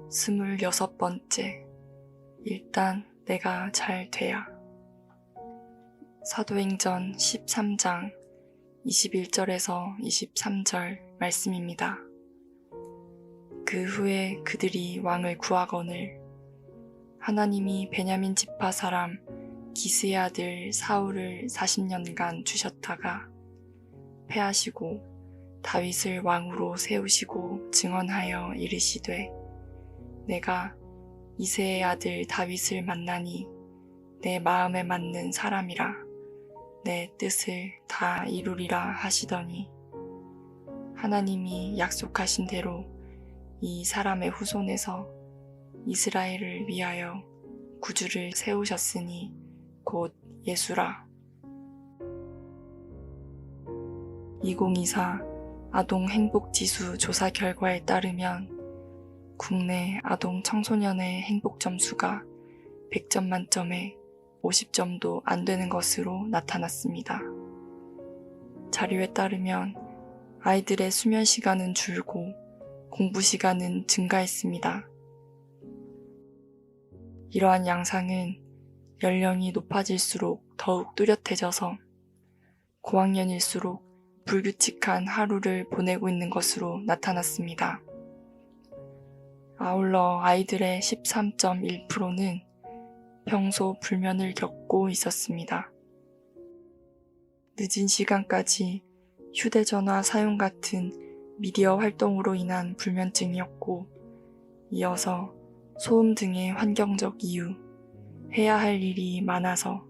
26번째. 일단 내가 잘 돼야. 사도행전 13장 21절에서 23절 말씀입니다. 그 후에 그들이 왕을 구하거늘 하나님이 베냐민 지파 사람 기스의 아들 사울을 40년간 주셨다가 패하시고 다윗을 왕으로 세우시고 증언하여 이르시되 내가 이새의 아들 다윗을 만나니 내 마음에 맞는 사람이라 내 뜻을 다 이루리라 하시더니 하나님이 약속하신 대로 이 사람의 후손에서 이스라엘을 위하여 구주를 세우셨으니 곧 예수라. 2024 아동 행복지수 조사 결과에 따르면 국내 아동 청소년의 행복 점수가 100점 만점에 50점도 안 되는 것으로 나타났습니다. 자료에 따르면 아이들의 수면 시간은 줄고 공부 시간은 증가했습니다. 이러한 양상은 연령이 높아질수록 더욱 뚜렷해져서 고학년일수록 불규칙한 하루를 보내고 있는 것으로 나타났습니다. 아울러 아이들의 13.1%는 평소 불면을 겪고 있었습니다. 늦은 시간까지 휴대전화 사용 같은 미디어 활동으로 인한 불면증이었고, 이어서 소음 등의 환경적 이유, 해야 할 일이 많아서,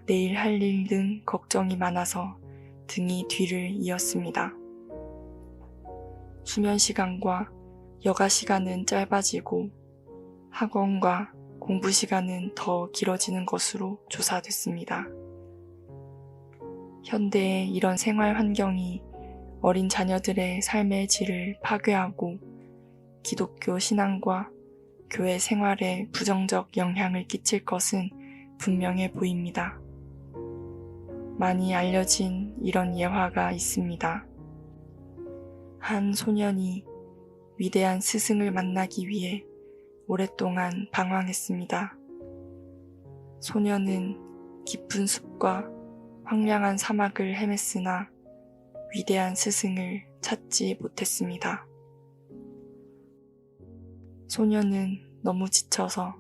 내일 할 일 등 걱정이 많아서 등이 뒤를 이었습니다. 수면 시간과 여가 시간은 짧아지고 학원과 공부 시간은 더 길어지는 것으로 조사됐습니다. 현대의 이런 생활 환경이 어린 자녀들의 삶의 질을 파괴하고 기독교 신앙과 교회 생활에 부정적 영향을 끼칠 것은 분명해 보입니다. 많이 알려진 이런 예화가 있습니다. 한 소년이 위대한 스승을 만나기 위해 오랫동안 방황했습니다. 소년은 깊은 숲과 황량한 사막을 헤맸으나 위대한 스승을 찾지 못했습니다. 소년은 너무 지쳐서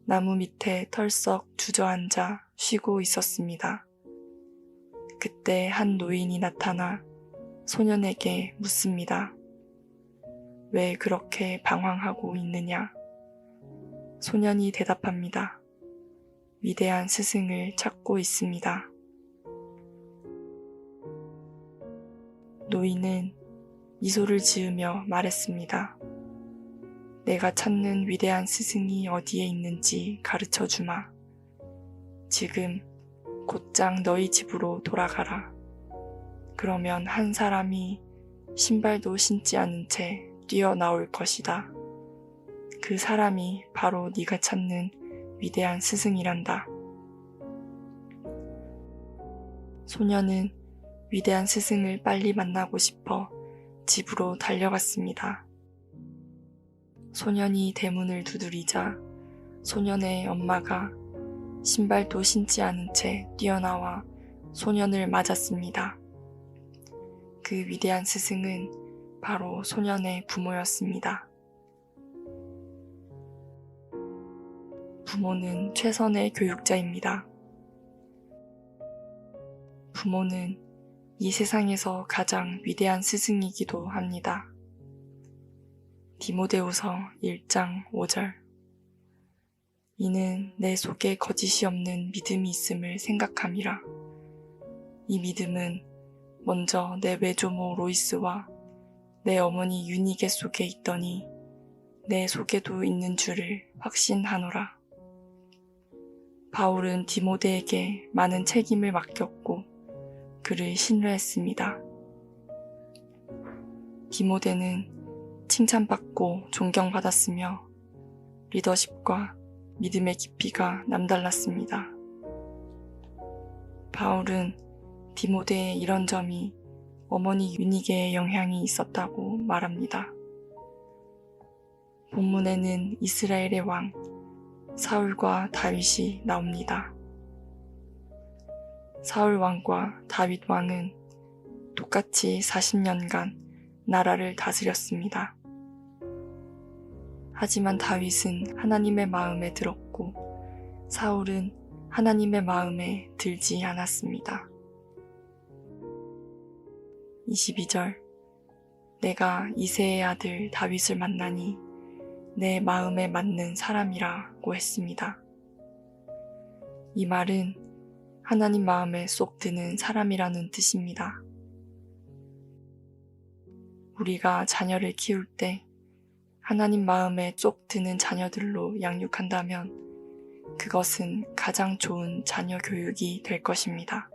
나무 밑에 털썩 주저앉아 쉬고 있었습니다. 그때 한 노인이 나타나 소년에게 묻습니다. 왜 그렇게 방황하고 있느냐? 소년이 대답합니다. 위대한 스승을 찾고 있습니다. 노인은 미소를 지으며 말했습니다. 내가 찾는 위대한 스승이 어디에 있는지 가르쳐 주마. 지금 곧장 너희 집으로 돌아가라. 그러면 한 사람이 신발도 신지 않은 채 뛰어나올 것이다. 그 사람이 바로 네가 찾는 위대한 스승이란다. 소년은 위대한 스승을 빨리 만나고 싶어 집으로 달려갔습니다. 소년이 대문을 두드리자 소년의 엄마가 신발도 신지 않은 채 뛰어나와 소년을 맞았습니다. 그 위대한 스승은 바로 소년의 부모였습니다. 부모는 최선의 교육자입니다. 부모는 이 세상에서 가장 위대한 스승이기도 합니다. 디모데후서 1장 5절. 이는 내 속에 거짓이 없는 믿음이 있음을 생각함이라. 이 믿음은 먼저 내 외조모 로이스와 내 어머니 유니게 속에 있더니 내 속에도 있는 줄을 확신하노라. 바울은 디모데에게 많은 책임을 맡겼고 그를 신뢰했습니다. 디모데는 칭찬받고 존경받았으며 리더십과 믿음의 깊이가 남달랐습니다. 바울은 디모데의 이런 점이 어머니 유니게의 영향이 있었다고 말합니다. 본문에는 이스라엘의 왕 사울과 다윗이 나옵니다. 사울 왕과 다윗 왕은 똑같이 40년간 나라를 다스렸습니다. 하지만 다윗은 하나님의 마음에 들었고 사울은 하나님의 마음에 들지 않았습니다. 22절 내가 이새의 아들 다윗을 만나니 내 마음에 맞는 사람이라고 했습니다. 이 말은 하나님 마음에 쏙 드는 사람이라는 뜻입니다. 우리가 자녀를 키울 때 하나님 마음에 쏙 드는 자녀들로 양육한다면 그것은 가장 좋은 자녀 교육이 될 것입니다.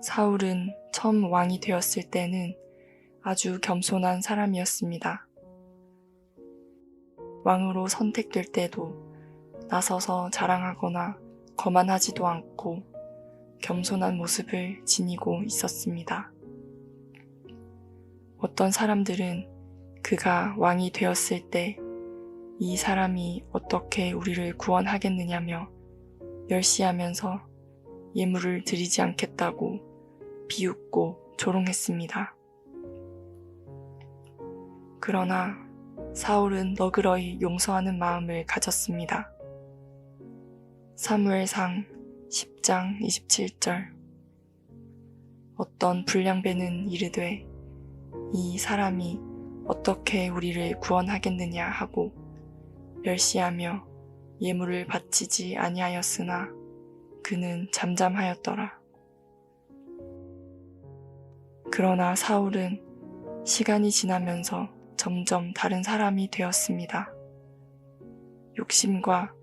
사울은 처음 왕이 되었을 때는 아주 겸손한 사람이었습니다. 왕으로 선택될 때도 나서서 자랑하거나 거만하지도 않고 겸손한 모습을 지니고 있었습니다. 어떤 사람들은 그가 왕이 되었을 때 이 사람이 어떻게 우리를 구원하겠느냐며 멸시하면서 예물을 드리지 않겠다고 비웃고 조롱했습니다. 그러나 사울은 너그러이 용서하는 마음을 가졌습니다. 사무엘상 10장 27절 어떤 불량배는 이르되 이 사람이 어떻게 우리를 구원하겠느냐 하고 멸시하며 예물을 바치지 아니하였으나 그는 잠잠하였더라. 그러나 사울은 시간이 지나면서 점점 다른 사람이 되었습니다. 욕심과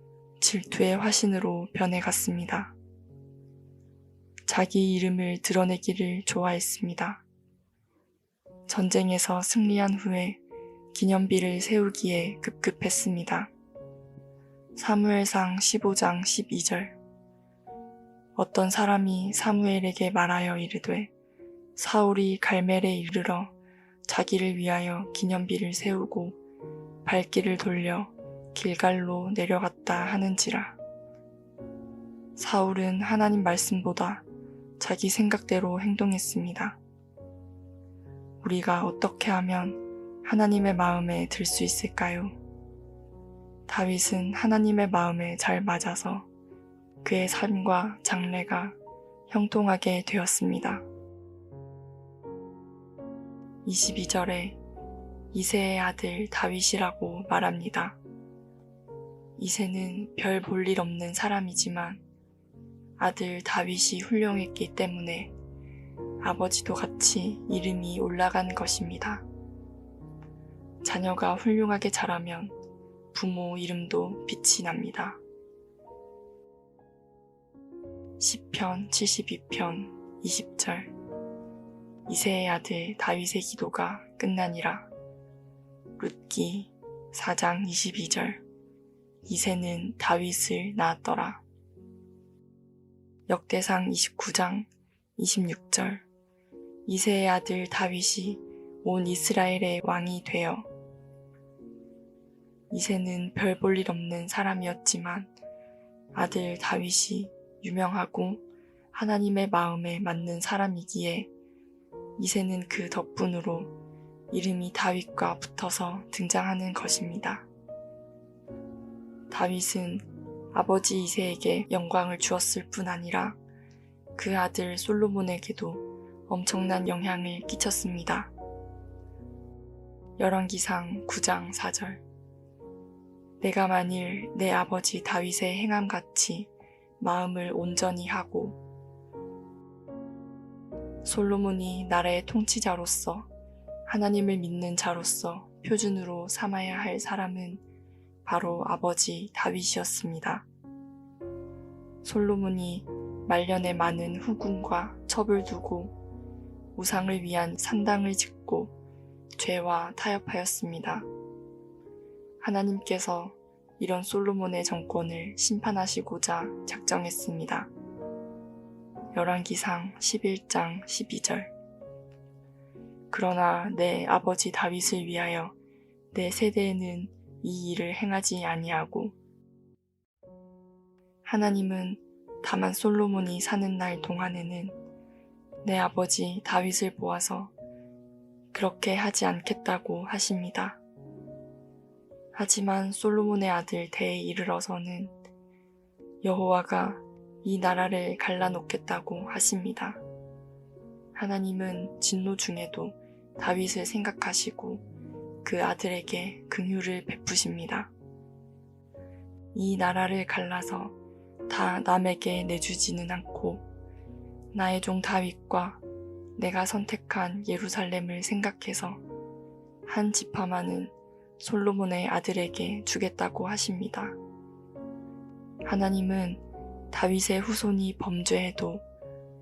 질투의 화신으로 변해갔습니다. 자기 이름을 드러내기를 좋아했습니다. 전쟁에서 승리한 후에 기념비를 세우기에 급급했습니다. 사무엘상 15장 12절 어떤 사람이 사무엘에게 말하여 이르되 사울이 갈멜에 이르러 자기를 위하여 기념비를 세우고 발길을 돌려 길갈로 내려갔다 하는지라. 사울은 하나님 말씀보다 자기 생각대로 행동했습니다. 우리가 어떻게 하면 하나님의 마음에 들 수 있을까요? 다윗은 하나님의 마음에 잘 맞아서 그의 삶과 장래가 형통하게 되었습니다. 22절에 이새의 아들 다윗이라고 말합니다. 이새는 별 볼 일 없는 사람이지만 아들 다윗이 훌륭했기 때문에 아버지도 같이 이름이 올라간 것입니다. 자녀가 훌륭하게 자라면 부모 이름도 빛이 납니다. 시편 72편 20절 이새의 아들 다윗의 기도가 끝나니라. 룻기 4장 22절 이새는 다윗을 낳았더라. 역대상 29장 26절 이새의 아들 다윗이 온 이스라엘의 왕이 되어 이새는 별 볼 일 없는 사람이었지만 아들 다윗이 유명하고 하나님의 마음에 맞는 사람이기에 이새는 그 덕분으로 이름이 다윗과 붙어서 등장하는 것입니다. 다윗은 아버지 이새에게 영광을 주었을 뿐 아니라 그 아들 솔로몬에게도 엄청난 영향을 끼쳤습니다. 열왕기상 9장 4절 내가 만일 내 아버지 다윗의 행함같이 마음을 온전히 하고 솔로몬이 나라의 통치자로서 하나님을 믿는 자로서 표준으로 삼아야 할 사람은 바로 아버지 다윗이었습니다. 솔로몬이 말년에 많은 후궁과 첩을 두고 우상을 위한 산당을 짓고 죄와 타협하였습니다. 하나님께서 이런 솔로몬의 정권을 심판하시고자 작정했습니다. 열왕기상 11장 12절 그러나 내 아버지 다윗을 위하여 내 세대에는 이 일을 행하지 아니하고 하나님은 다만 솔로몬이 사는 날 동안에는 내 아버지 다윗을 보아서 그렇게 하지 않겠다고 하십니다. 하지만 솔로몬의 아들 대에 이르러서는 여호와가 이 나라를 갈라놓겠다고 하십니다. 하나님은 진노 중에도 다윗을 생각하시고 그 아들에게 긍휼을 베푸십니다. 이 나라를 갈라서 다 남에게 내주지는 않고 나의 종 다윗과 내가 선택한 예루살렘을 생각해서 한 지파만은 솔로몬의 아들에게 주겠다고 하십니다. 하나님은 다윗의 후손이 범죄해도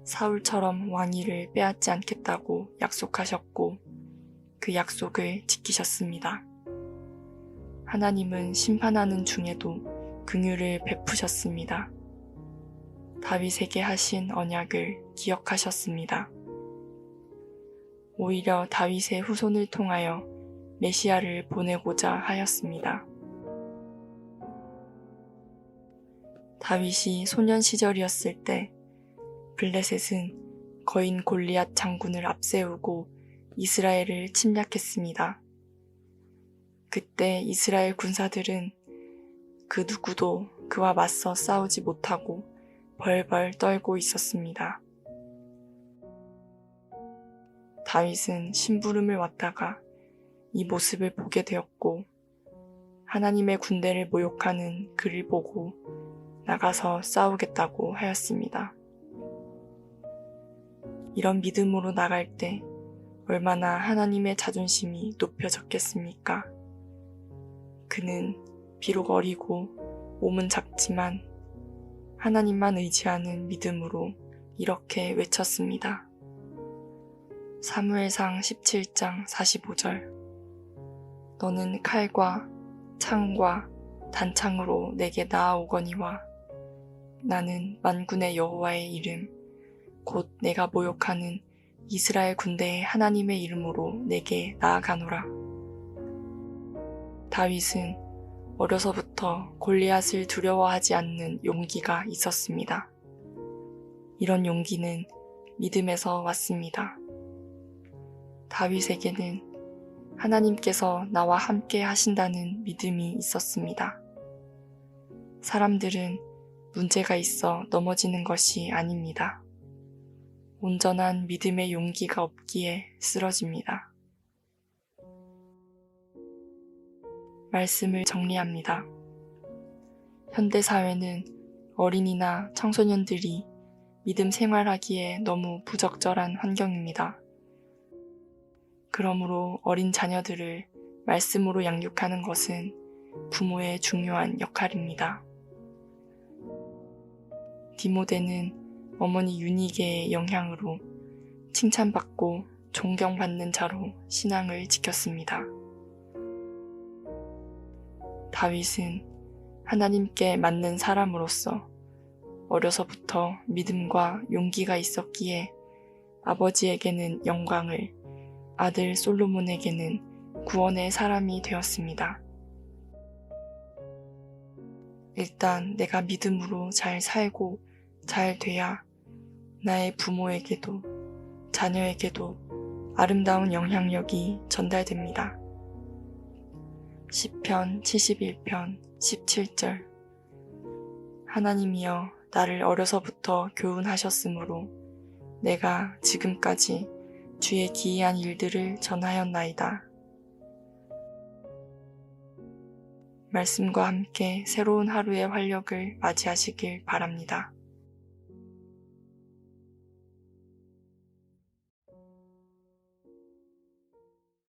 사울처럼 왕위를 빼앗지 않겠다고 약속하셨고 그 약속을 지키셨습니다. 하나님은 심판하는 중에도 긍휼을 베푸셨습니다. 다윗에게 하신 언약을 기억하셨습니다. 오히려 다윗의 후손을 통하여 메시아를 보내고자 하였습니다. 다윗이 소년 시절이었을 때 블레셋은 거인 골리앗 장군을 앞세우고 이스라엘을 침략했습니다. 그때 이스라엘 군사들은 그 누구도 그와 맞서 싸우지 못하고 벌벌 떨고 있었습니다. 다윗은 심부름을 왔다가 이 모습을 보게 되었고 하나님의 군대를 모욕하는 그를 보고 나가서 싸우겠다고 하였습니다. 이런 믿음으로 나갈 때 얼마나 하나님의 자존심이 높여졌겠습니까? 그는 비록 어리고 몸은 작지만 하나님만 의지하는 믿음으로 이렇게 외쳤습니다. 사무엘상 17장 45절 너는 칼과 창과 단창으로 내게 나아오거니와 나는 만군의 여호와의 이름 곧 내가 모욕하는 이스라엘 군대의 하나님의 이름으로 내게 나아가노라. 다윗은 어려서부터 골리앗을 두려워하지 않는 용기가 있었습니다. 이런 용기는 믿음에서 왔습니다. 다윗에게는 하나님께서 나와 함께 하신다는 믿음이 있었습니다. 사람들은 문제가 있어 넘어지는 것이 아닙니다. 온전한 믿음의 용기가 없기에 쓰러집니다. 말씀을 정리합니다. 현대사회는 어린이나 청소년들이 믿음 생활하기에 너무 부적절한 환경입니다. 그러므로 어린 자녀들을 말씀으로 양육하는 것은 부모의 중요한 역할입니다. 디모데는 어머니 유니게의 영향으로 칭찬받고 존경받는 자로 신앙을 지켰습니다. 다윗은 하나님께 맞는 사람으로서 어려서부터 믿음과 용기가 있었기에 아버지에게는 영광을, 아들 솔로몬에게는 구원의 사람이 되었습니다. 일단 내가 믿음으로 잘 살고 잘 돼야 나의 부모에게도 자녀에게도 아름다운 영향력이 전달됩니다. 시편 71편 17절 하나님이여 나를 어려서부터 교훈하셨으므로 내가 지금까지 주의 기이한 일들을 전하였나이다. 말씀과 함께 새로운 하루의 활력을 맞이하시길 바랍니다.